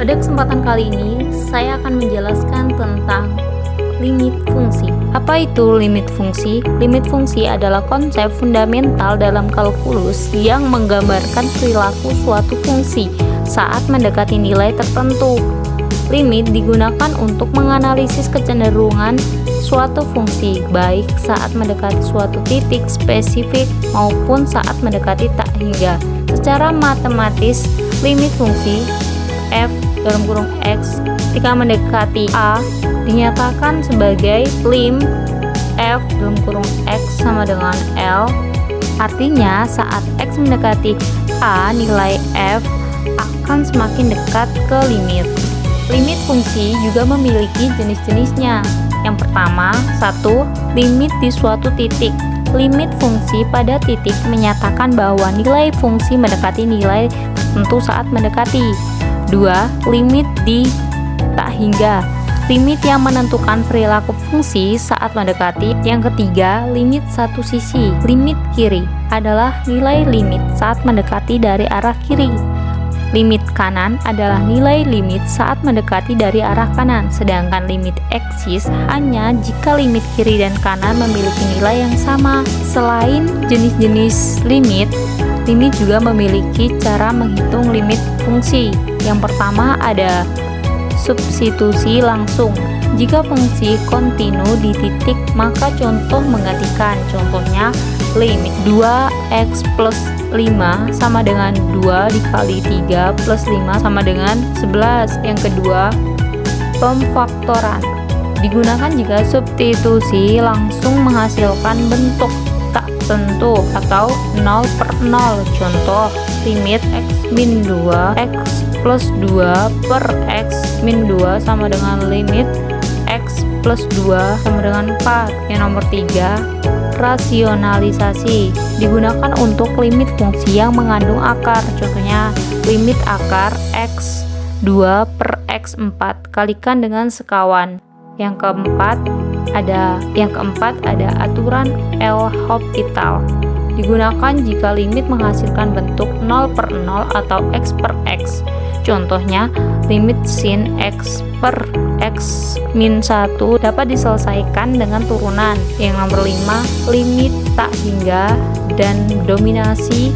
Pada kesempatan kali ini, saya akan menjelaskan tentang limit fungsi. Apa itu limit fungsi? Limit fungsi adalah konsep fundamental dalam kalkulus yang menggambarkan perilaku suatu fungsi saat mendekati nilai tertentu. Limit digunakan untuk menganalisis kecenderungan suatu fungsi, baik saat mendekati suatu titik spesifik maupun saat mendekati tak hingga. Secara matematis, limit fungsi f (x) ketika mendekati a dinyatakan sebagai lim f (x) sama dengan L. Artinya saat x mendekati a, nilai f akan semakin dekat ke limit. Limit fungsi juga memiliki jenis-jenisnya. Yang pertama, 1. Limit di suatu titik. Limit fungsi pada titik menyatakan bahwa nilai fungsi mendekati nilai tertentu saat mendekati. 2. Limit di tak hingga. Limit yang menentukan perilaku fungsi saat mendekati. Yang ketiga, limit satu sisi. Limit kiri adalah nilai limit saat mendekati dari arah kiri. Limit kanan adalah nilai limit saat mendekati dari arah kanan, sedangkan limit eksis hanya jika limit kiri dan kanan memiliki nilai yang sama. Selain jenis-jenis limit, limit juga memiliki cara menghitung limit fungsi. Yang pertama ada substitusi langsung. Jika fungsi kontinu di titik, maka contoh menggantikan. Contohnya, limit 2x plus 5 sama dengan 2 dikali 3 plus 5 sama dengan 11. Yang kedua, pemfaktoran. Digunakan jika substitusi langsung menghasilkan bentuk tak tentu atau 0/0. Contoh, limit x min 2 x plus 2 per x min 2 sama dengan limit x plus 2 sama dengan 4. Yang nomor 3, rasionalisasi. Digunakan untuk limit fungsi yang mengandung akar. Contohnya, limit akar x 2 per x 4 kalikan dengan sekawan. Yang keempat ada aturan L'Hopital. Digunakan jika limit menghasilkan bentuk 0/0 atau x per x. Contohnya, limit sin x per x min 1 dapat diselesaikan dengan turunan. Yang nomor 5, limit tak hingga dan dominasi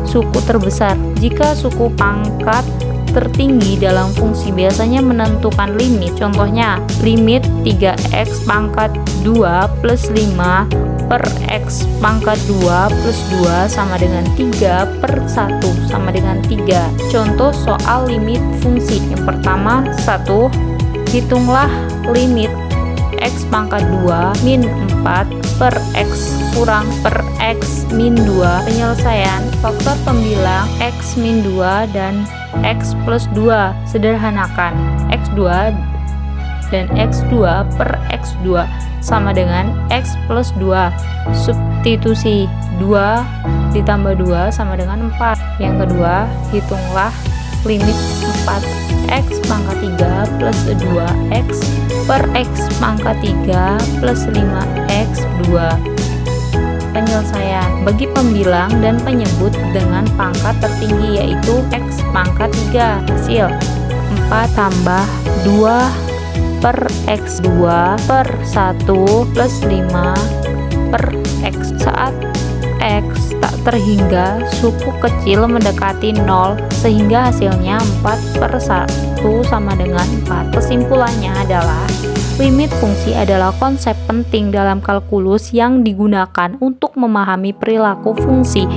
suku terbesar. Jika suku pangkat tertinggi dalam fungsi biasanya menentukan limit. Contohnya, limit 3x pangkat 2 plus 5 per x pangkat 2 plus 2 sama dengan 3 per 1 sama dengan 3. Contoh soal limit fungsi. Yang pertama, 1. Hitunglah limit x pangkat 2 min 4 per x kurang per x min 2. Penyelesaian faktor pembilang x min 2 dan x plus 2. Sederhanakan x2 dan x2 per x2 sama dengan x plus 2. Substitusi 2 ditambah 2 sama dengan 4. Yang kedua, hitunglah limit 4x pangkat 3 plus 2x per x pangkat 3 plus 5x 2. Penyelesaian bagi pembilang dan penyebut dengan pangkat tertinggi yaitu x pangkat 3. Hasil 4 tambah 2 per x2 per 1 plus 5 per x. Saat x tak terhingga, suku kecil mendekati 0 sehingga hasilnya 4 per 1 sama dengan 4. Kesimpulannya adalah limit fungsi adalah konsep penting dalam kalkulus yang digunakan untuk memahami perilaku fungsi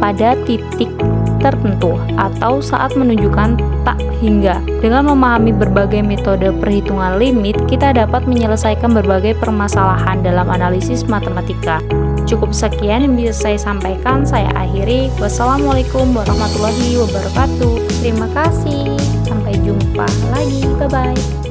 pada titik tertentu atau saat menunjukkan tak hingga. Dengan memahami berbagai metode perhitungan limit, kita dapat menyelesaikan berbagai permasalahan dalam analisis matematika. Cukup sekian yang bisa saya sampaikan, saya akhiri. Wassalamualaikum warahmatullahi wabarakatuh. Terima kasih, sampai jumpa lagi, bye-bye.